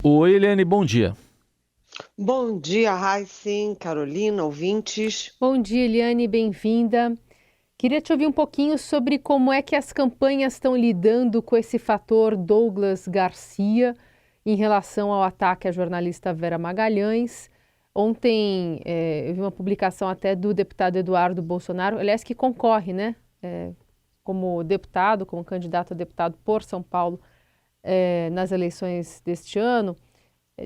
Oi, Eliane, bom dia. Bom dia, Raíssen, Carolina, ouvintes. Bom dia, Eliane, bem-vinda. Queria te ouvir um pouquinho sobre como é que as campanhas estão lidando com esse fator Douglas Garcia em relação ao ataque à jornalista Vera Magalhães. Ontem eu vi uma publicação até do deputado Eduardo Bolsonaro, aliás, que concorre, né, como deputado, como candidato a deputado por São Paulo nas eleições deste ano,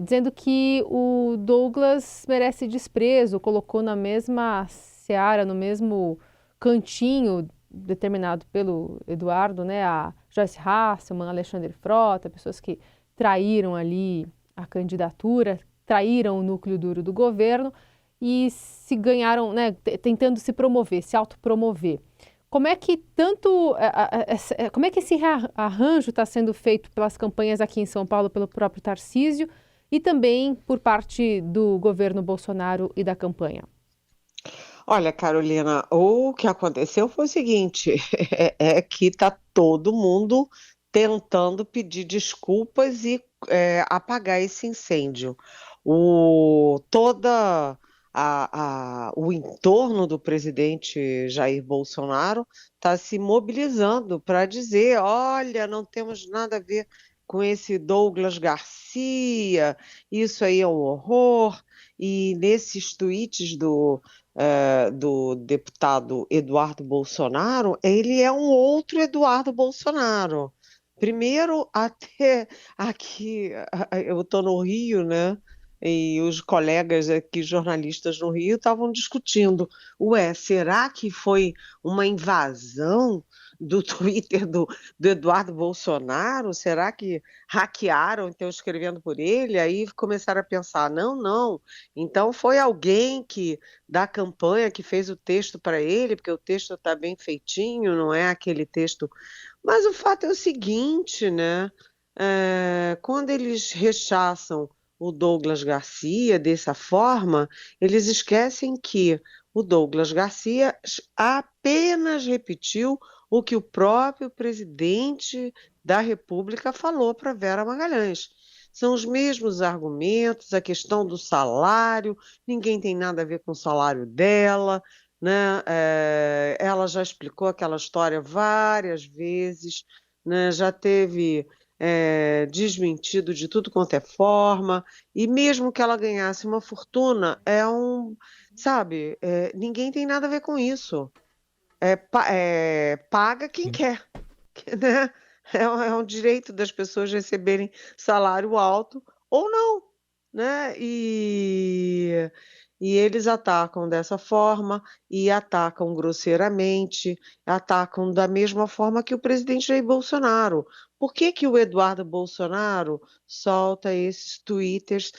dizendo que o Douglas merece desprezo, colocou na mesma seara, no mesmo cantinho determinado pelo Eduardo, né, a Joyce Hasselmann, Alexandre Frota, pessoas que traíram ali a candidatura, traíram o núcleo duro do governo e se ganharam, né, tentando se promover, se autopromover. Como é que como é que esse arranjo está sendo feito pelas campanhas aqui em São Paulo, pelo próprio Tarcísio, e também por parte do governo Bolsonaro e da campanha? Olha, Carolina, o que aconteceu foi o seguinte: é que está todo mundo tentando pedir desculpas e apagar esse incêndio. O entorno do presidente Jair Bolsonaro está se mobilizando para dizer: olha, não temos nada a ver com esse Douglas Garcia, isso aí é um horror. E nesses tweets do deputado Eduardo Bolsonaro, ele é um outro Eduardo Bolsonaro. Primeiro, até aqui, eu estou no Rio, né? E os colegas aqui, jornalistas no Rio, estavam discutindo: ué, será que foi uma invasão do Twitter do Eduardo Bolsonaro? Será que hackearam, então, escrevendo por ele? Aí começaram a pensar: não, não. Então foi alguém da campanha que fez o texto para ele, porque o texto está bem feitinho, não é aquele texto. Mas o fato é o seguinte, né? Quando eles rechaçam o Douglas Garcia dessa forma, eles esquecem que o Douglas Garcia apenas repetiu o que o próprio presidente da República falou para Vera Magalhães. São os mesmos argumentos, a questão do salário, ninguém tem nada a ver com o salário dela, né? Ela já explicou aquela história várias vezes, né? Já teve desmentido de tudo quanto é forma, e mesmo que ela ganhasse uma fortuna, sabe, ninguém tem nada a ver com isso. Paga quem quer, né? É um direito das pessoas receberem salário alto ou não, né? E eles atacam dessa forma e atacam grosseiramente, atacam da mesma forma que o presidente Jair Bolsonaro. Por que que o Eduardo Bolsonaro solta esses twitters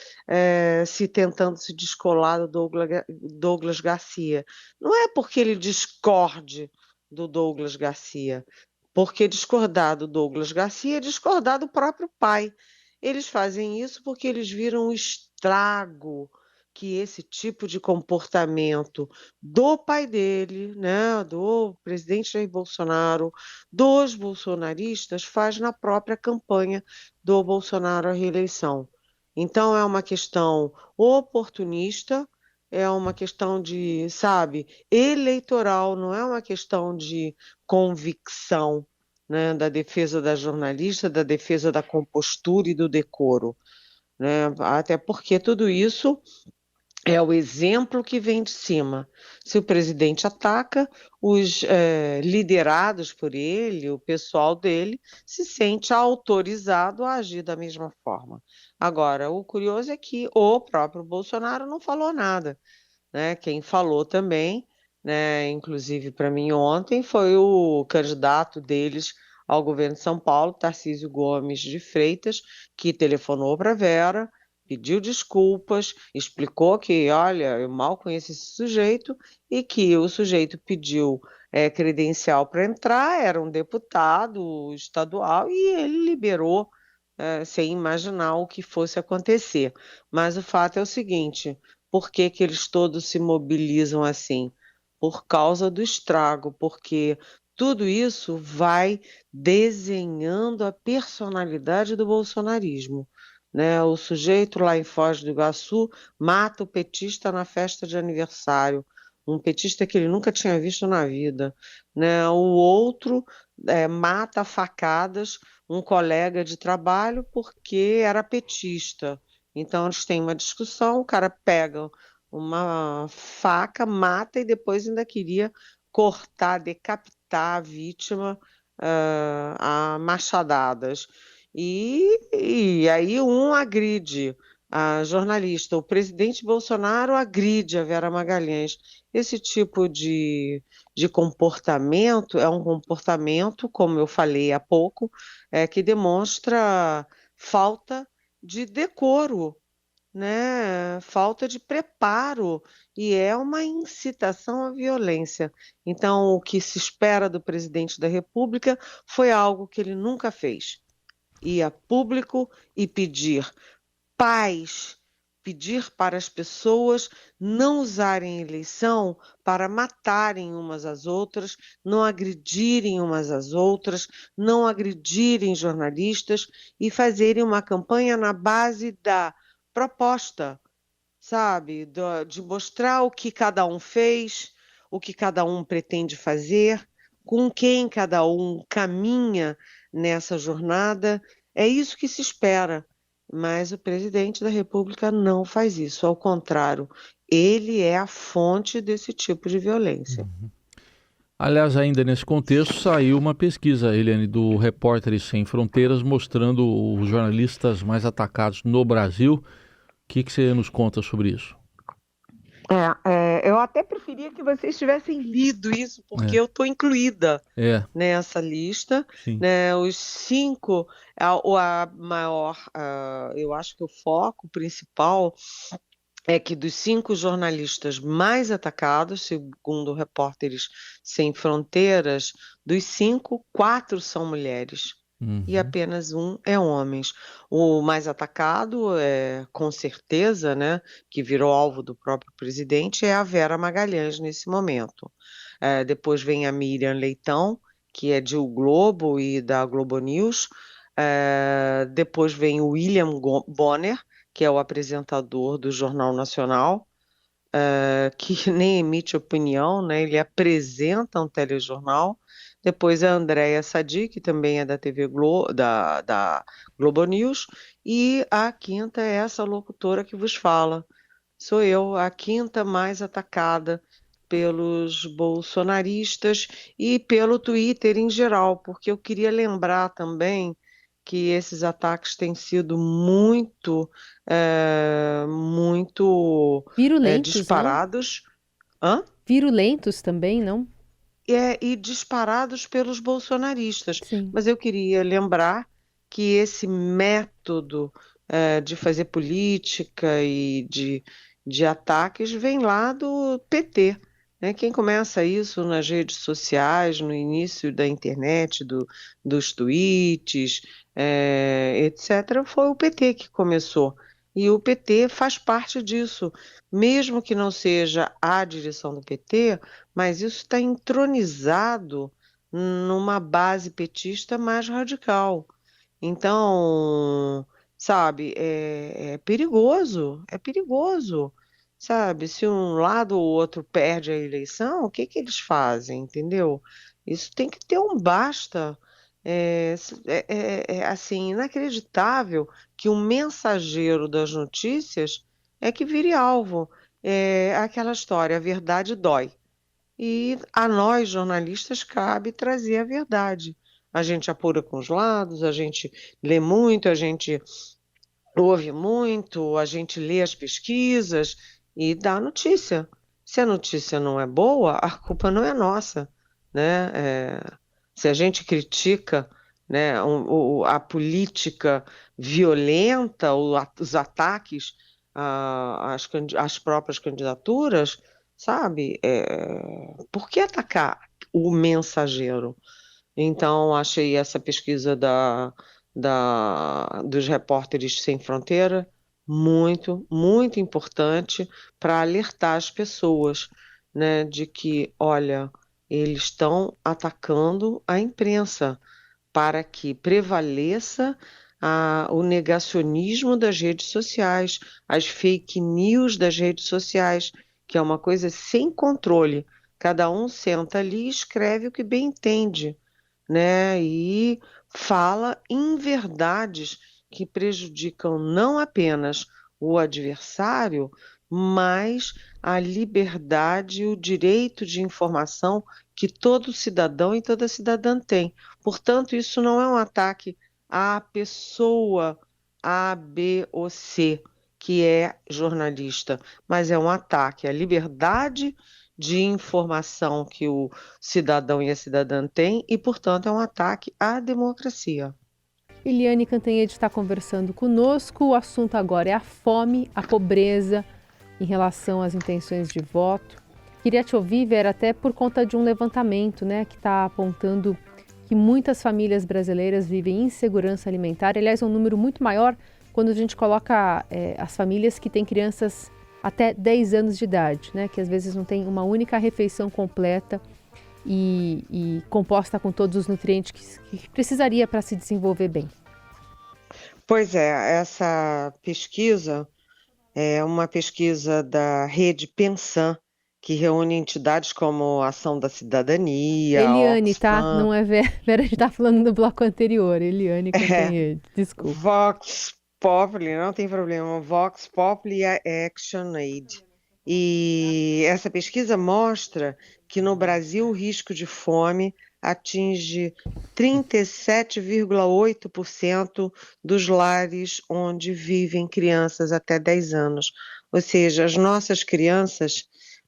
se tentando se descolar do Douglas Garcia? Não é porque ele discorde do Douglas Garcia, porque discordar do Douglas Garcia é discordar do próprio pai. Eles fazem isso porque eles viram o estrago que esse tipo de comportamento do pai dele, né, do presidente Jair Bolsonaro, dos bolsonaristas, faz na própria campanha do Bolsonaro à reeleição. Então, é uma questão oportunista, é uma questão de, sabe, eleitoral, não é uma questão de convicção, né, da defesa da jornalista, da defesa da compostura e do decoro, né? Até porque tudo isso é o exemplo que vem de cima. Se o presidente ataca, os liderados por ele, o pessoal dele, se sente autorizado a agir da mesma forma. Agora, o curioso é que o próprio Bolsonaro não falou nada, né? Quem falou também, né, inclusive para mim ontem, foi o candidato deles ao governo de São Paulo, Tarcísio Gomes de Freitas, que telefonou para Vera, pediu desculpas, explicou que, olha, eu mal conheço esse sujeito e que o sujeito pediu credencial para entrar, era um deputado estadual e ele liberou sem imaginar o que fosse acontecer. Mas o fato é o seguinte: por que que eles todos se mobilizam assim? Por causa do estrago, porque tudo isso vai desenhando a personalidade do bolsonarismo, né? O sujeito lá em Foz do Iguaçu mata o petista na festa de aniversário, um petista que ele nunca tinha visto na vida, né? O outro mata a facadas um colega de trabalho porque era petista. Então eles têm uma discussão, o cara pega uma faca, mata e depois ainda queria cortar, decapitar a vítima a machadadas. E aí um agride a jornalista, o presidente Bolsonaro agride a Vera Magalhães. Esse tipo de comportamento é um comportamento, como eu falei há pouco, que demonstra falta de decoro, né? Falta de preparo e é uma incitação à violência. Então, o que se espera do presidente da República foi algo que ele nunca fez. Ir a público e pedir paz, pedir para as pessoas não usarem a eleição para matarem umas às outras, não agredirem umas às outras, não agredirem jornalistas e fazerem uma campanha na base da proposta, sabe? De mostrar o que cada um fez, o que cada um pretende fazer, com quem cada um caminha nessa jornada. É isso que se espera. Mas o presidente da República não faz isso. Ao contrário, ele é a fonte desse tipo de violência. Aliás, ainda nesse contexto, saiu uma pesquisa, Eliane, do Repórteres Sem Fronteiras, mostrando os jornalistas mais atacados no Brasil. O que você nos conta sobre isso? Eu até preferia que vocês tivessem lido isso, porque É, eu estou incluída é, nessa lista, sim. né? Os cinco, a maior, eu acho que o foco principal é que dos cinco jornalistas mais atacados, segundo Repórteres Sem Fronteiras, dos cinco, quatro são mulheres. E Uhum. apenas um é homens. O mais atacado, com certeza, né, que virou alvo do próprio presidente, é a Vera Magalhães nesse momento. Depois vem a Miriam Leitão, que é de O Globo e da Globo News. Depois vem o William Bonner, que é o apresentador do Jornal Nacional, que nem emite opinião, né? Ele apresenta um telejornal. Depois a Andréa Sadi, que também é da TV da Globo News. E a quinta é essa locutora que vos fala. Sou eu, a quinta mais atacada pelos bolsonaristas e pelo Twitter em geral, porque eu queria lembrar também que esses ataques têm sido muito Virulentos, não? disparados, hã? Virulentos também, não? E disparados pelos bolsonaristas. Sim. Mas eu queria lembrar que esse método de fazer política e de ataques vem lá do PT. Né? Quem começa isso nas redes sociais, no início da internet, dos tweets, etc., foi o PT que começou. E o PT faz parte disso, mesmo que não seja a direção do PT, mas isso está entronizado numa base petista mais radical. Então, sabe, é perigoso, sabe? Se um lado ou outro perde a eleição, o que que eles fazem, entendeu? Isso tem que ter um basta. Assim, inacreditável que o mensageiro das notícias é que vire alvo. É aquela história, a verdade dói. E a nós, jornalistas, cabe trazer a verdade. A gente apura com os lados, a gente lê muito, a gente ouve muito, a gente lê as pesquisas e dá a notícia. Se a notícia não é boa, a culpa não é nossa, né? Se a gente critica, né, a política violenta, os ataques às próprias candidaturas, sabe? Por que atacar o mensageiro? Então, achei essa pesquisa dos Repórteres Sem Fronteira muito, muito importante para alertar as pessoas, né, de que, olha, eles estão atacando a imprensa para que prevaleça o negacionismo das redes sociais, as fake news das redes sociais, que é uma coisa sem controle. Cada um senta ali e escreve o que bem entende, né? E fala inverdades que prejudicam não apenas o adversário, mas a liberdade e o direito de informação que todo cidadão e toda cidadã tem. Portanto, isso não é um ataque à pessoa A, B ou C, que é jornalista, mas é um ataque à liberdade de informação que o cidadão e a cidadã têm e, portanto, é um ataque à democracia. Eliane Cantanhede está conversando conosco. O assunto agora é a fome, a pobreza em relação às intenções de voto. Queria te ouvir, Vera, até por conta de um levantamento, né, que está apontando que muitas famílias brasileiras vivem insegurança alimentar. Aliás, é um número muito maior quando a gente coloca as famílias que têm crianças até 10 anos de idade, né, que às vezes não tem uma única refeição completa e composta com todos os nutrientes que precisaria para se desenvolver bem. Pois é, essa pesquisa é uma pesquisa da Rede Pensan, que reúne entidades como a Ação da Cidadania, a Eliane, tá? Oxfam, Não é Vera, Vera, a gente está falando no bloco anterior. Eliane Cantanhede, desculpa. Vox Populi, não tem problema, Vox Populi e a Action Aid. E essa pesquisa mostra que no Brasil o risco de fome atinge 37,8% dos lares onde vivem crianças até 10 anos. Ou seja, as nossas crianças,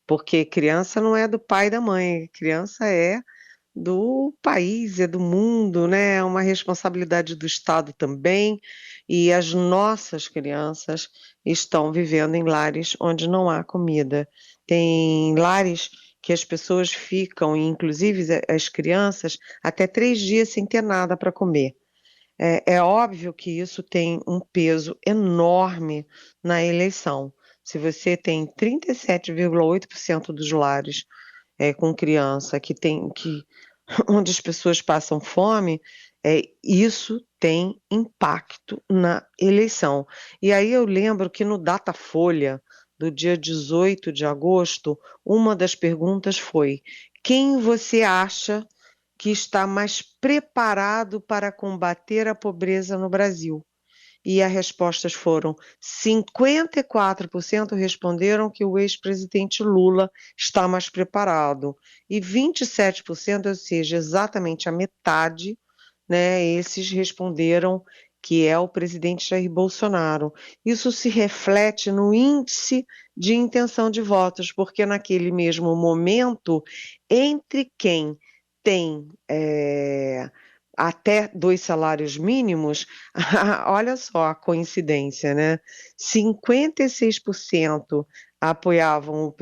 porque criança não é do pai e da mãe, criança é do país, é do mundo, né? É uma responsabilidade do Estado também, e as nossas crianças estão vivendo em lares onde não há comida. Tem lares que as pessoas ficam, inclusive as crianças, até 3 dias sem ter nada para comer. É óbvio que isso tem um peso enorme na eleição. Se você tem 37,8% dos lares com criança onde as pessoas passam fome, isso tem impacto na eleição. E aí eu lembro que no Datafolha, do dia 18 de agosto, uma das perguntas foi: quem você acha que está mais preparado para combater a pobreza no Brasil? E as respostas foram: 54% responderam que o ex-presidente Lula está mais preparado e 27%, ou seja, exatamente a metade, né, esses responderam que é o presidente Jair Bolsonaro. Isso se reflete no índice de intenção de votos, porque naquele mesmo momento, entre quem tem até 2 salários mínimos, olha só a coincidência, né? 56% apoiavam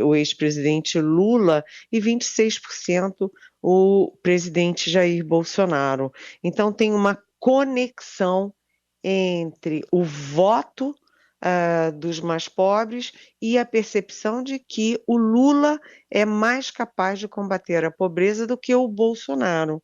o ex-presidente Lula e 26% o presidente Jair Bolsonaro. Então tem uma conexão entre o voto dos mais pobres e a percepção de que o Lula é mais capaz de combater a pobreza do que o Bolsonaro.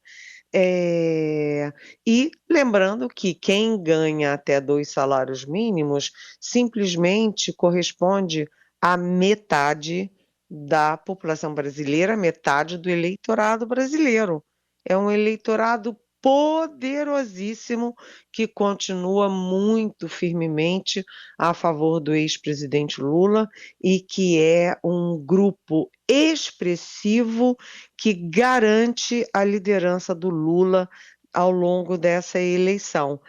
E lembrando que quem ganha até 2 salários mínimos simplesmente corresponde à metade da população brasileira, metade do eleitorado brasileiro. É um eleitorado poderosíssimo que continua muito firmemente a favor do ex-presidente Lula e que é um grupo expressivo que garante a liderança do Lula ao longo dessa eleição.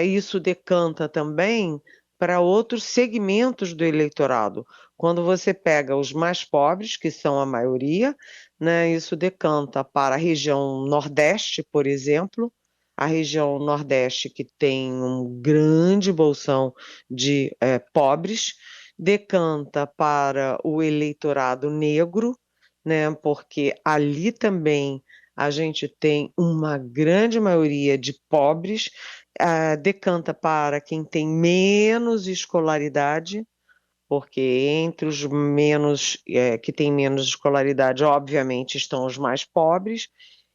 Isso decanta também para outros segmentos do eleitorado. Quando você pega os mais pobres, que são a maioria, né, isso decanta para a região Nordeste, por exemplo, a região Nordeste que tem um grande bolsão de pobres, decanta para o eleitorado negro, né, porque ali também a gente tem uma grande maioria de pobres, decanta para quem tem menos escolaridade, porque entre os que têm menos escolaridade, obviamente, estão os mais pobres,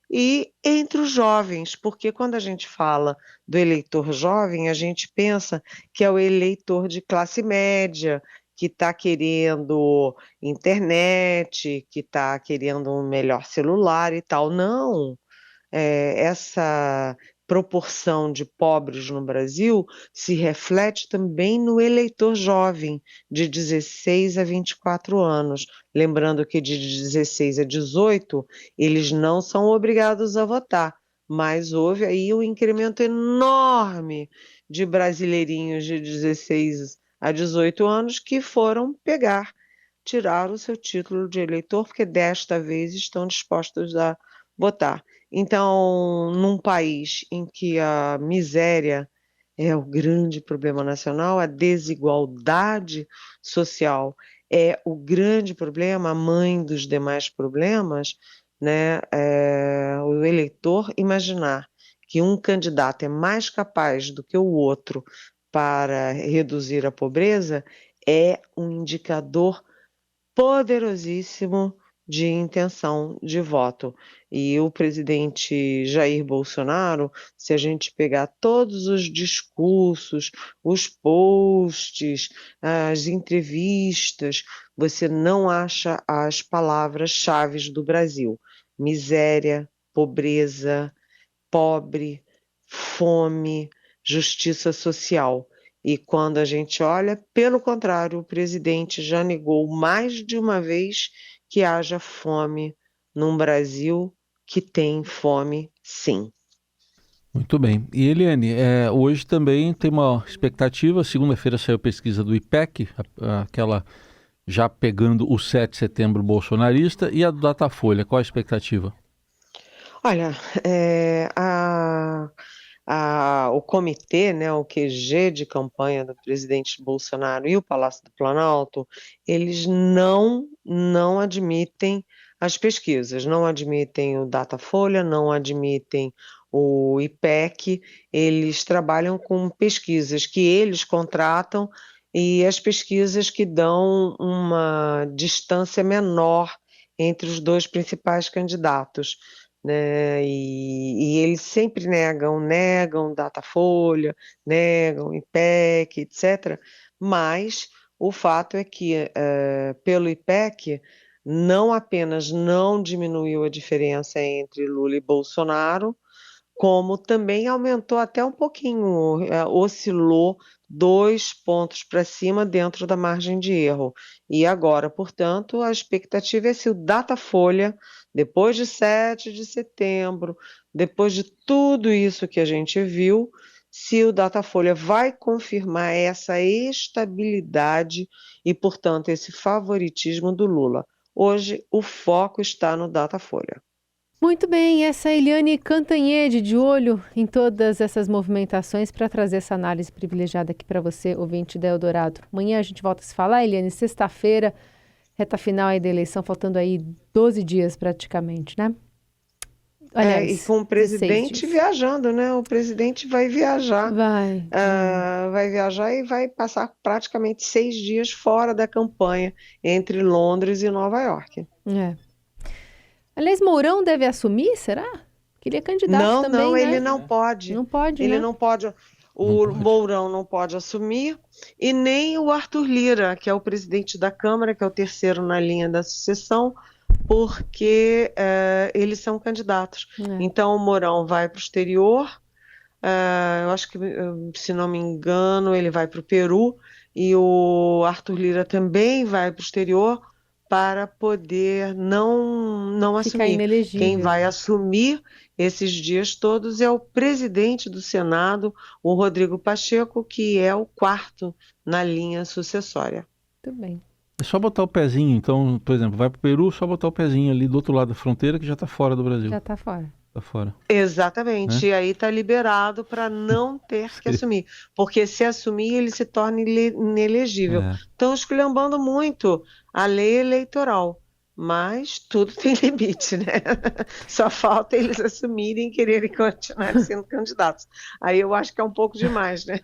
e entre os jovens, porque quando a gente fala do eleitor jovem, a gente pensa que é o eleitor de classe média, que está querendo internet, que está querendo um melhor celular e tal. Não, essa proporção de pobres no Brasil se reflete também no eleitor jovem, de 16 a 24 anos. Lembrando que de 16 a 18, eles não são obrigados a votar, mas houve aí um incremento enorme de brasileirinhos de 16 a 18 anos que foram tirar o seu título de eleitor, porque desta vez estão dispostos a votar. Então, num país em que a miséria é o grande problema nacional, a desigualdade social é o grande problema, a mãe dos demais problemas, né? O eleitor imaginar que um candidato é mais capaz do que o outro para reduzir a pobreza é um indicador poderosíssimo de intenção de voto. E o presidente Jair Bolsonaro, se a gente pegar todos os discursos, os posts, as entrevistas, você não acha as palavras-chave do Brasil: miséria, pobreza, pobre, fome, justiça social. E quando a gente olha, pelo contrário, o presidente já negou mais de uma vez que haja fome num Brasil que tem fome, sim. Muito bem. E Eliane, hoje também tem uma expectativa, segunda-feira saiu pesquisa do IPEC, aquela já pegando o 7 de setembro bolsonarista, e a do Datafolha, qual a expectativa? Olha, o comitê, né, o QG de campanha do presidente Bolsonaro e o Palácio do Planalto, eles não admitem as pesquisas, não admitem o Datafolha, não admitem o IPEC, eles trabalham com pesquisas que eles contratam e as pesquisas que dão uma distância menor entre os dois principais candidatos, né? E eles sempre negam Datafolha, negam IPEC, etc. Mas o fato é que, pelo IPEC, não apenas não diminuiu a diferença entre Lula e Bolsonaro, como também aumentou até um pouquinho, oscilou 2 pontos para cima dentro da margem de erro. E agora, portanto, a expectativa é se o Datafolha, depois de 7 de setembro, depois de tudo isso que a gente viu, se o Datafolha vai confirmar essa estabilidade e, portanto, esse favoritismo do Lula. Hoje, o foco está no Datafolha. Muito bem, essa é a Eliane Cantanhede, de olho em todas essas movimentações para trazer essa análise privilegiada aqui para você, ouvinte da Eldorado. Amanhã a gente volta a se falar, Eliane, sexta-feira, reta final aí da eleição, faltando aí 12 dias praticamente, né? Aliás, e com o presidente viajando, né? O presidente vai viajar. Vai viajar e vai passar praticamente 6 dias fora da campanha, entre Londres e Nova York. Aliás, Mourão deve assumir, será? Que ele é candidato também, não, né? ele não pode. Não pode, Ele né? não pode. O Mourão não pode assumir, e nem o Arthur Lira, que é o presidente da Câmara, que é o terceiro na linha da sucessão, porque eles são candidatos. Então, o Mourão vai para o exterior, eu acho que, se não me engano, ele vai para o Peru, e o Arthur Lira também vai para o exterior para poder não Ficar assumir. inelegível. Quem vai assumir esses dias todos é o presidente do Senado, o Rodrigo Pacheco, que é o quarto na linha sucessória. Muito bem. É só botar o pezinho, então, por exemplo, vai para o Peru, só botar o pezinho ali do outro lado da fronteira que já está fora do Brasil. Já está fora. Está fora. Exatamente, e aí está liberado para não ter que assumir, porque se assumir ele se torna inelegível. Estão esculhambando muito a lei eleitoral, mas tudo tem limite, né? Só falta eles assumirem e quererem continuar sendo candidatos. Aí eu acho que é um pouco demais, né?